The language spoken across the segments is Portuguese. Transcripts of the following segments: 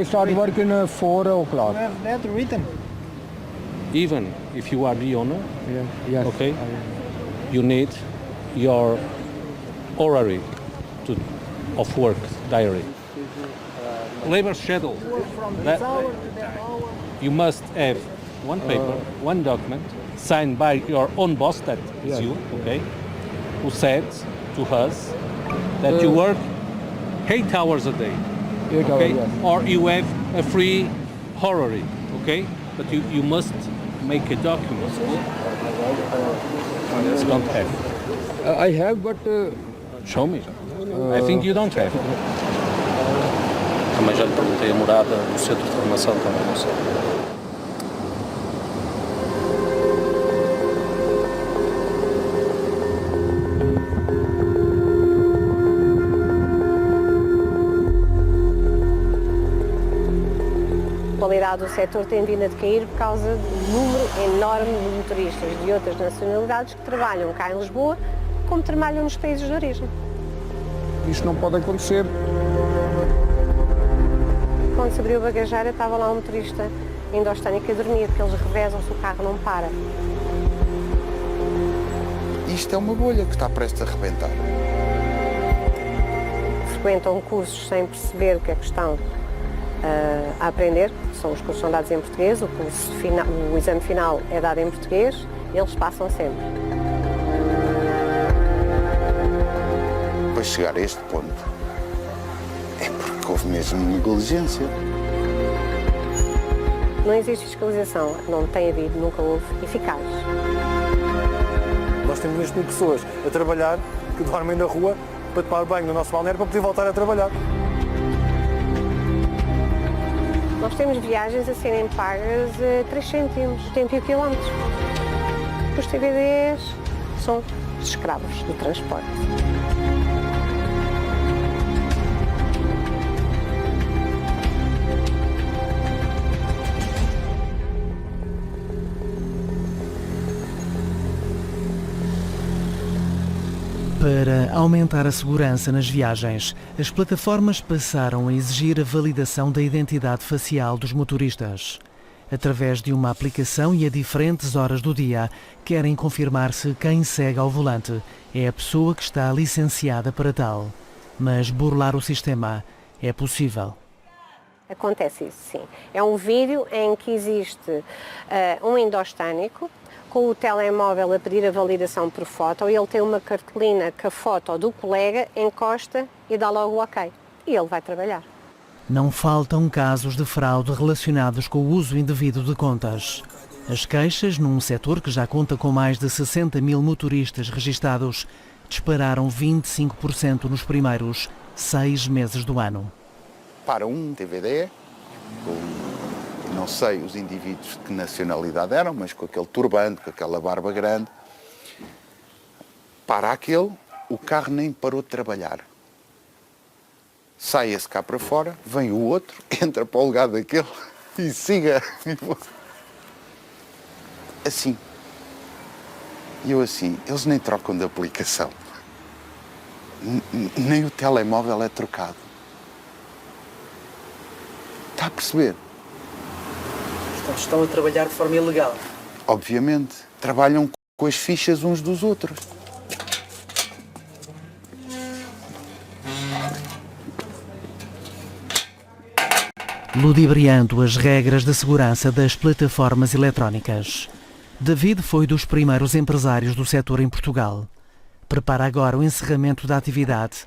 I start working 4 o'clock. That written. Even if you are the owner, Yeah. Yes. okay, you need your hourly of work diary. Labor schedule. That- you must have one paper, one document signed by your own boss, that is you, okay, who said to us that you work 8 hours a day, 8 okay, hours, yes. or you have a free hourly, okay, but you must make a document. You don't have. I have, but Show me. I think you don't have. Também já lhe perguntei a morada do centro de formação, também não sei. A qualidade do setor tem vindo a decair por causa do número enorme de motoristas de outras nacionalidades que trabalham cá em Lisboa, como trabalham nos países de origem. isto não pode acontecer. Quando se abriu a bagageira, estava lá um motorista indostânico a dormir, porque eles revezam-se, o carro não para. Isto é uma bolha que está prestes a arrebentar. Frequentam cursos sem perceber o que é que estão a aprender, são os cursos são dados em português, o exame final é dado em português, eles passam sempre. Para chegar a este ponto, é porque houve mesmo negligência. Não existe fiscalização, não tem havido, nunca houve, eficaz. Nós temos neste tipo de pessoas a trabalhar, que dormem na rua para tomar banho no nosso balneário para poder voltar a trabalhar. Nós temos viagens a serem pagas a 3 cêntimos, tempo e quilómetros. Os TVDs são escravos do transporte. Para aumentar a segurança nas viagens, as plataformas passaram a exigir a validação da identidade facial dos motoristas. Através de uma aplicação e a diferentes horas do dia, querem confirmar se quem segue ao volante é a pessoa que está licenciada para tal. Mas burlar o sistema é possível. Acontece isso, sim. É um vídeo em que existe um endostânico com o telemóvel a pedir a validação por foto, e ele tem uma cartolina com a foto do colega, encosta e dá logo o ok. E ele vai trabalhar. Não faltam casos de fraude relacionados com o uso indevido de contas. As queixas, num setor que já conta com mais de 60 mil motoristas registados, dispararam 25% nos primeiros 6 meses do ano. Para um TVD, não sei os indivíduos de que nacionalidade eram, mas com aquele turbante, com aquela barba grande, para aquele, o carro nem parou de trabalhar. Sai esse cá para fora, vem o outro, entra para o lugar daquele e siga. Assim. E eu assim, eles nem trocam de aplicação. Nem o telemóvel é trocado. Está a perceber? Estão a trabalhar de forma ilegal. Obviamente, trabalham com as fichas uns dos outros. Ludibriando as regras de segurança das plataformas eletrónicas. David foi dos primeiros empresários do setor em Portugal. Prepara agora o encerramento da atividade,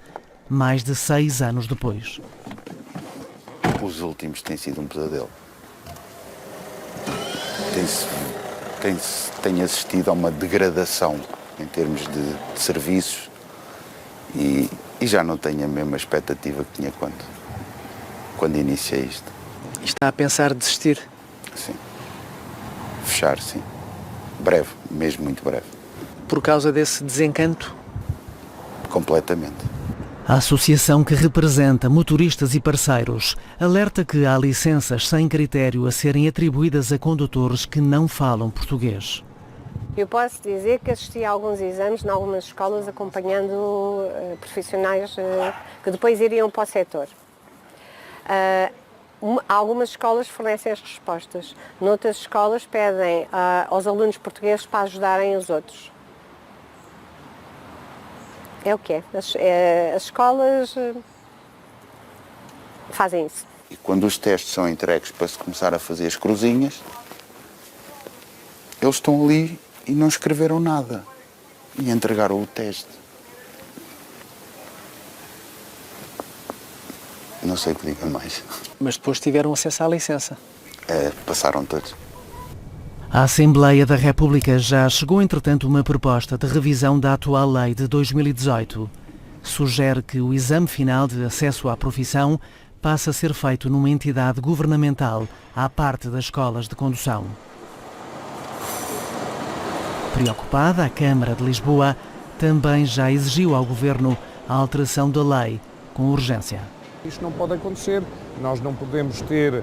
mais de 6 anos depois. Os últimos têm sido um pesadelo. Tem assistido a uma degradação em termos de serviços e já não tenho a mesma expectativa que tinha quando iniciei isto. E está a pensar desistir? Sim. Fechar, sim. Breve, mesmo muito breve. Por causa desse desencanto? Completamente. A associação que representa motoristas e parceiros alerta que há licenças sem critério a serem atribuídas a condutores que não falam português. Eu posso dizer que assisti a alguns exames em algumas escolas acompanhando profissionais que depois iriam para o setor. Algumas escolas fornecem as respostas. Noutras escolas pedem aos alunos portugueses para ajudarem os outros. É o que é. As escolas fazem isso. E quando os testes são entregues para se começar a fazer as cruzinhas, eles estão ali e não escreveram nada. E entregaram o teste. Não sei o que diga mais. Mas depois tiveram acesso à licença. Passaram todos. A Assembleia da República já chegou, entretanto, uma proposta de revisão da atual lei de 2018. Sugere que o exame final de acesso à profissão passe a ser feito numa entidade governamental, à parte das escolas de condução. Preocupada, a Câmara de Lisboa também já exigiu ao Governo a alteração da lei com urgência. Isto não pode acontecer, nós não podemos ter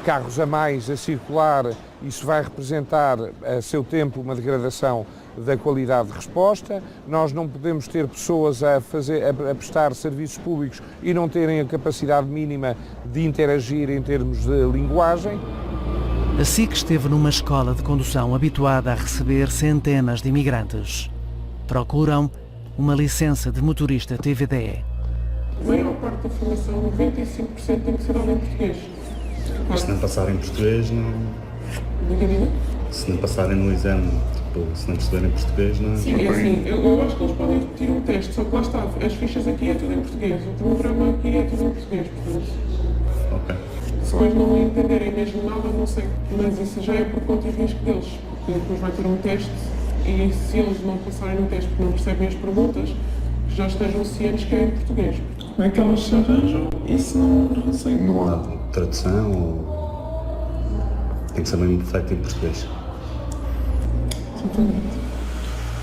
carros a mais a circular, isso vai representar a seu tempo uma degradação da qualidade de resposta, nós não podemos ter pessoas a prestar serviços públicos e não terem a capacidade mínima de interagir em termos de linguagem. A SIC esteve numa escola de condução habituada a receber centenas de imigrantes. Procuram uma licença de motorista TVDE. A maior parte da formação, 95%, tem que ser dada em português. Se não passarem em português, não... Se não passarem no exame, tipo, se não perceberem português, não... Sim, é assim, eu acho que eles podem repetir um teste, só que lá está, as fichas aqui é tudo em português, o programa aqui é tudo em português, portanto... Ok. Se depois não entenderem mesmo nada, não sei, mas isso já é por conta e risco deles, porque depois vai ter um teste e se eles não passarem no teste porque não percebem as perguntas, já estejam cientes que é em português. Como é que elas se arranjam? Isso não sei, não há tradução ou... Tem que ser mesmo feito em português.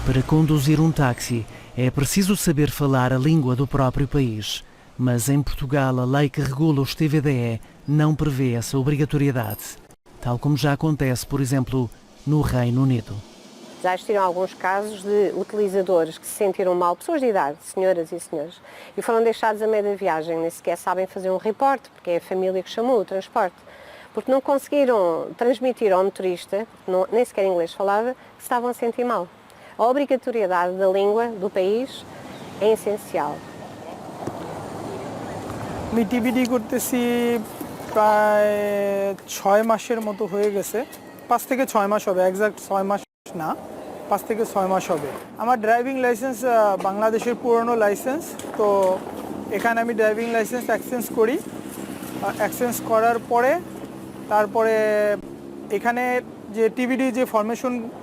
Para conduzir um táxi é preciso saber falar a língua do próprio país. Mas em Portugal a lei que regula os TVDE não prevê essa obrigatoriedade, tal como já acontece, por exemplo, no Reino Unido. Já existiram alguns casos de utilizadores que se sentiram mal, pessoas de idade, senhoras e senhores, e foram deixados a meio da viagem, nem sequer sabem fazer um reporte, porque é a família que chamou o transporte, porque não conseguiram transmitir ao motorista, nem sequer inglês falava, que se estavam a sentir mal. A obrigatoriedade da língua do país é essencial. আমি টিভিডি করতেছি প্রায় 6 মাসের মতো হয়ে গেছে 5 থেকে 6 মাস হবে এক্সাক্ট 6 মাস না 5 থেকে 6 মাস হবে আমার ড্রাইভিং লাইসেন্স বাংলাদেশের পুরনো লাইসেন্স তো এখানে আমি ড্রাইভিং লাইসেন্স এক্সচেঞ্জ করি এক্সচেঞ্জ করার পরে তারপরে এখানে যে টিভিডি যে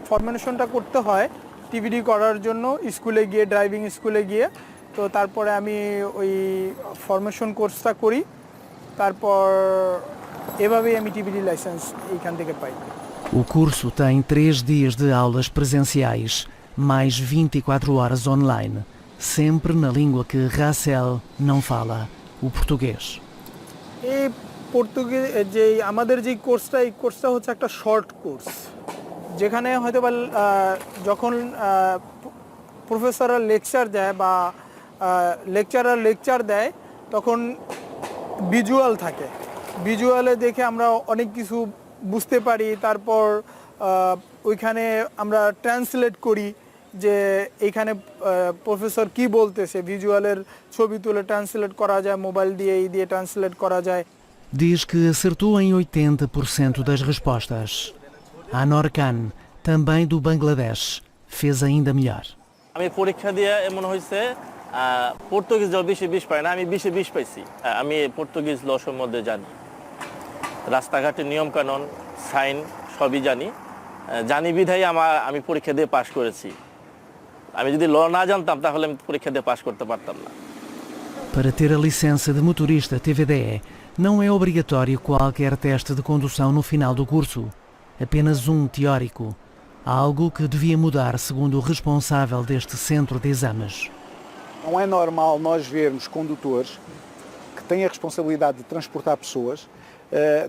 ফরমেশনটা করতে হয় টিভিডি করার জন্য স্কুলে গিয়ে ড্রাইভিং স্কুলে গিয়ে তো তারপরে আমি ওই ফরমেশন কোর্সটা করি তারপর এভাবেই আমি টিভিডি লাইসেন্স এইখান থেকে পাই O curso tem 3 dias de aulas presenciais, mais 24 horas online, sempre na língua que Racel não fala, o português. এই পর্তুগিজ যে আমাদের যে কোর্সটা এই কোর্সটা হচ্ছে একটা শর্ট কোর্স যেখানে হয়তো বা যখন প্রফেসররা লেকচার দেয় বা লেকচারার লেকচার দেয় তখন ভিজুয়াল থাকে ভিজুয়ালে দেখে আমরা অনেক কিছু বুঝতে পারি তারপর ওইখানে আমরা ট্রান্সলেট করি যে এইখানে প্রফেসর কি বলতেছে ভিজুয়ালের ছবি তুলে ট্রান্সলেট করা যায় মোবাইল দিয়ে এই দিয়ে ট্রান্সলেট করা যায় Diz que acertou em 80% das respostas. A Norcan, também do Bangladesh, fez ainda melhor. আমি পরীক্ষা দিয়ে এমন হয়েছে পর্তুগিজ বেশি 20 পাই না আমি 20 পাইছি আমি পর্তুগিজ ল সম্বন্ধে জানি রাস্তাঘাটের নিয়ম কানুন সাইন সবই জানি বিধায় আমি পরীক্ষা দিয়ে পাশ করেছি আমি যদি ল না জানতাম তাহলে আমি পরীক্ষা দিয়ে পাশ করতে পারতাম না Para ter a licença de motorista TVDE, não é obrigatório qualquer teste de condução no final do curso, apenas um teórico, algo que devia mudar segundo o responsável deste centro de exames. Não é normal nós vermos condutores que têm a responsabilidade de transportar pessoas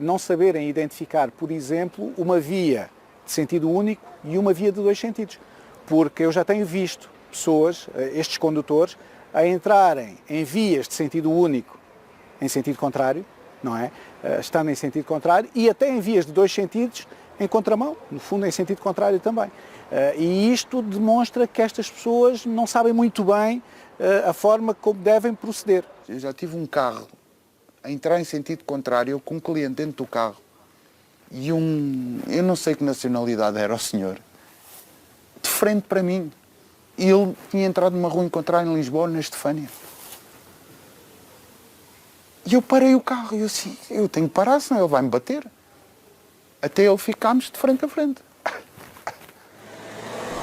não saberem identificar, por exemplo, uma via de sentido único e uma via de 2 sentidos. Porque eu já tenho visto pessoas, estes condutores, a entrarem em vias de sentido único em sentido contrário, não é? Estando em sentido contrário e até em vias de 2 sentidos em contramão, no fundo em sentido contrário também. E isto demonstra que estas pessoas não sabem muito bem a forma como devem proceder. Eu já tive um carro a entrar em sentido contrário com um cliente dentro do carro e eu não sei que nacionalidade era o senhor, de frente para mim. E ele tinha entrado numa rua contrária em Lisboa, na Estefânia. E eu parei o carro e eu assim, eu tenho que parar, senão ele vai me bater. Até ele ficámos de frente a frente.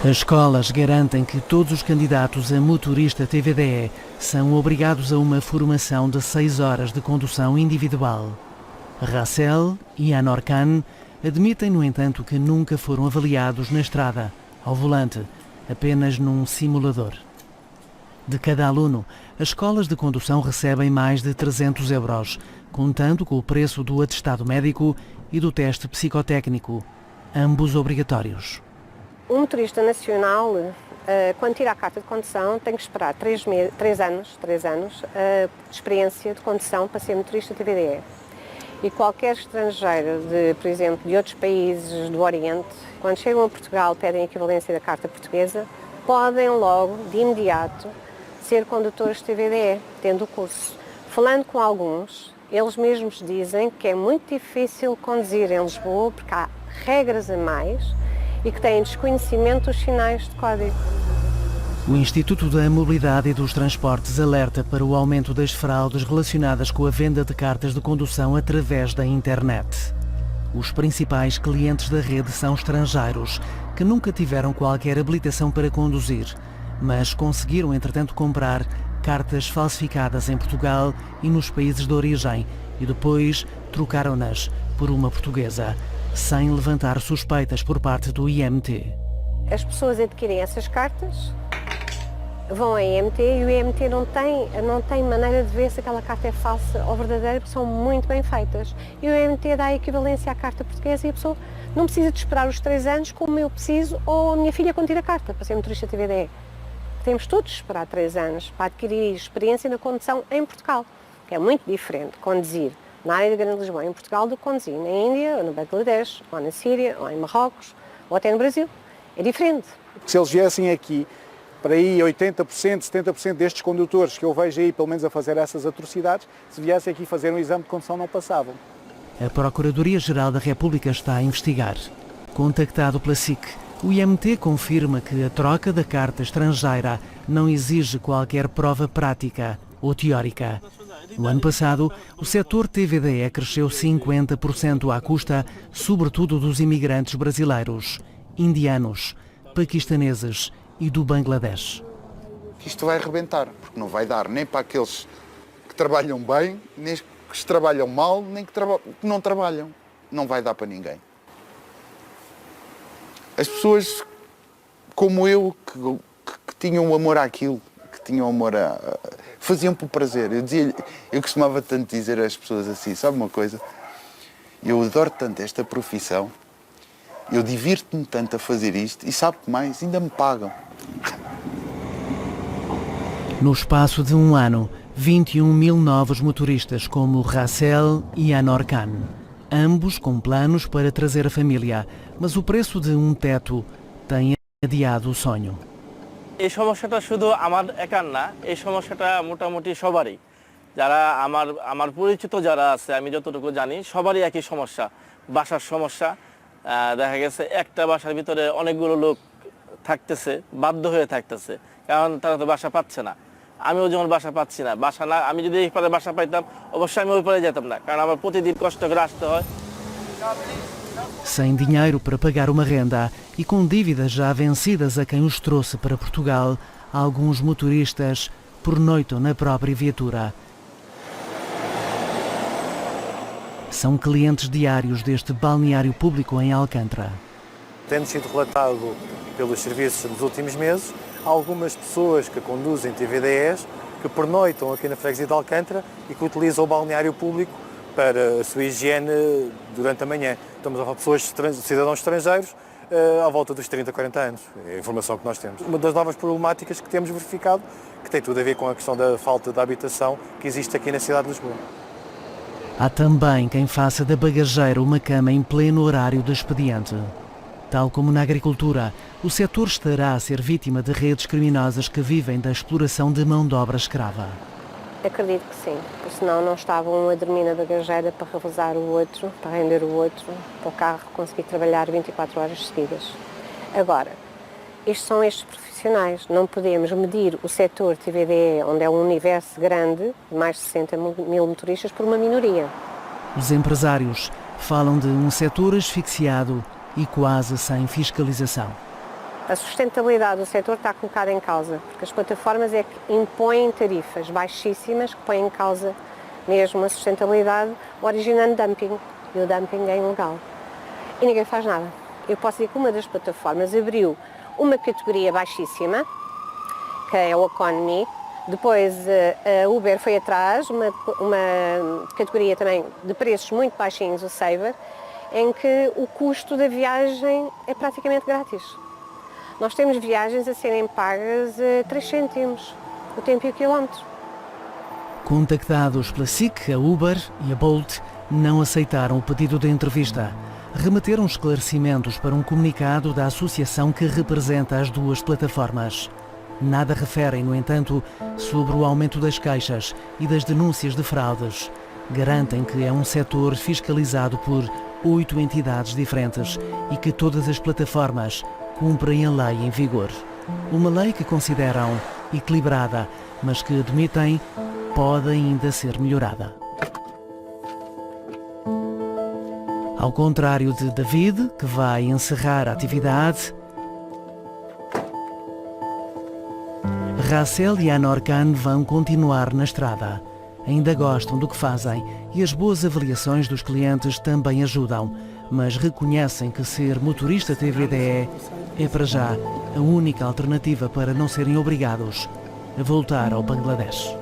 As escolas garantem que todos os candidatos a motorista TVDE são obrigados a uma formação de 6 horas de condução individual. Racel e Anor Khan admitem, no entanto, que nunca foram avaliados na estrada, ao volante, apenas num simulador. De cada aluno, as escolas de condução recebem mais de 300 €, contando com o preço do atestado médico e do teste psicotécnico, ambos obrigatórios. Um motorista nacional, quando tira a carta de condução, tem que esperar 3 anos de experiência de condução para ser motorista TVDE. E qualquer estrangeiro, por exemplo, de outros países do Oriente, quando chegam a Portugal, pedem a equivalência da carta portuguesa, podem logo, de imediato, ser condutores TVDE, tendo o curso. Falando com alguns, eles mesmos dizem que é muito difícil conduzir em Lisboa porque há regras a mais e que têm desconhecimento dos sinais de código. O Instituto da Mobilidade e dos Transportes alerta para o aumento das fraudes relacionadas com a venda de cartas de condução através da internet. Os principais clientes da rede são estrangeiros, que nunca tiveram qualquer habilitação para conduzir, mas conseguiram, entretanto, comprar cartas falsificadas em Portugal e nos países de origem e depois trocaram-nas por uma portuguesa, sem levantar suspeitas por parte do IMT. As pessoas adquirem essas cartas, vão ao IMT e o IMT não tem maneira de ver se aquela carta é falsa ou verdadeira, porque são muito bem feitas. E o IMT dá a equivalência à carta portuguesa e a pessoa não precisa de esperar os 3 anos como eu preciso ou a minha filha quando tira a carta para ser motorista TVDE. Temos todos de esperar 3 anos para adquirir experiência na condução em Portugal, que é muito diferente conduzir na área da Grande Lisboa em Portugal do que conduzir na Índia, ou no Bangladesh, ou na Síria, ou em Marrocos, ou até no Brasil. É diferente. Se eles viessem aqui, para aí 80%, 70% destes condutores que eu vejo aí, pelo menos a fazer essas atrocidades, se viessem aqui fazer um exame de condução, não passavam. A Procuradoria-Geral da República está a investigar. Contactado pela SIC, o IMT confirma que a troca da carta estrangeira não exige qualquer prova prática ou teórica. No ano passado, o setor TVDE cresceu 50% à custa, sobretudo dos imigrantes brasileiros, indianos, paquistaneses e do Bangladesh. Isto vai arrebentar, porque não vai dar nem para aqueles que trabalham bem, nem que trabalham mal, nem que não trabalham. Não vai dar para ninguém. As pessoas como eu, que tinham amor àquilo, que tinham amor a... faziam por prazer. Eu costumava tanto dizer às pessoas assim, sabe uma coisa? Eu adoro tanto esta profissão, eu divirto-me tanto a fazer isto e sabe que mais, ainda me pagam. No espaço de um ano, 21 mil novos motoristas como Racel e Anor Khan. Ambos com planos para trazer a família, mas o preço de um teto tem adiado o sonho. এই সমস্যাটা শুধু আমার একার না, এই সমস্যাটা মোটামুটি সবারই। যারা আমার পরিচিত যারা আছে, আমি যতটুকু জানি সবারই একই সমস্যা, বাসার সমস্যা। দেখা গেছে একটা বাসার ভিতরে অনেকগুলো লোক থাকতেছে, বাধ্য হয়ে থাকতেছে, কারণ তারা তো বাসা পাচ্ছে না। আমিও যেমন বাসা পাচ্ছি না, আমি যদি এই পারে বাসা পাইতাম অবশ্যই আমি ওই পারে যেতাম না, কারণ আমার প্রতিদিন কষ্ট করে আসতে হয়। Sem dinheiro para pagar uma renda e com dívidas já vencidas a quem os trouxe para Portugal, alguns motoristas pernoitam na própria viatura. São clientes diários deste balneário público em Alcântara. Tendo sido relatado pelos serviços nos últimos meses, há algumas pessoas que conduzem TVDEs que pernoitam aqui na freguesia de Alcântara e que utilizam o balneário público para a sua higiene durante a manhã. Estamos a falar de pessoas, cidadãos estrangeiros, à volta dos 30, 40 anos. É a informação que nós temos. Uma das novas problemáticas que temos verificado, que tem tudo a ver com a questão da falta de habitação que existe aqui na cidade de Lisboa. Há também quem faça da bagageira uma cama em pleno horário de expediente. Tal como na agricultura, o setor estará a ser vítima de redes criminosas que vivem da exploração de mão de obra escrava. Acredito que sim, porque senão não estavam a dormir na bagageira para revezar o outro, para render o outro, para o carro conseguir trabalhar 24 horas seguidas. Agora, estes são estes profissionais, não podemos medir o setor TVDE, onde é um universo grande, de mais de 60 mil motoristas, por uma minoria. Os empresários falam de um setor asfixiado e quase sem fiscalização. A sustentabilidade do setor está colocada em causa, porque as plataformas é que impõem tarifas baixíssimas que põem em causa mesmo a sustentabilidade, originando dumping, e o dumping é ilegal. E ninguém faz nada. Eu posso dizer que uma das plataformas abriu uma categoria baixíssima, que é o Economy, depois a Uber foi atrás, uma categoria também de preços muito baixinhos, o Saver, em que o custo da viagem é praticamente grátis. Nós temos viagens a serem pagas a 3 cêntimos, o tempo e o quilómetro. Contactados pela SIC, a Uber e a Bolt não aceitaram o pedido de entrevista. Remeteram esclarecimentos para um comunicado da associação que representa as duas plataformas. Nada referem, no entanto, sobre o aumento das queixas e das denúncias de fraudes. Garantem que é um setor fiscalizado por 8 entidades diferentes e que todas as plataformas cumprem a lei em vigor. Uma lei que consideram equilibrada, mas que admitem pode ainda ser melhorada. Ao contrário de David, que vai encerrar a atividade, Racel e Anor Khan vão continuar na estrada. Ainda gostam do que fazem e as boas avaliações dos clientes também ajudam, mas reconhecem que ser motorista TVDE é para já a única alternativa para não serem obrigados a voltar ao Bangladesh.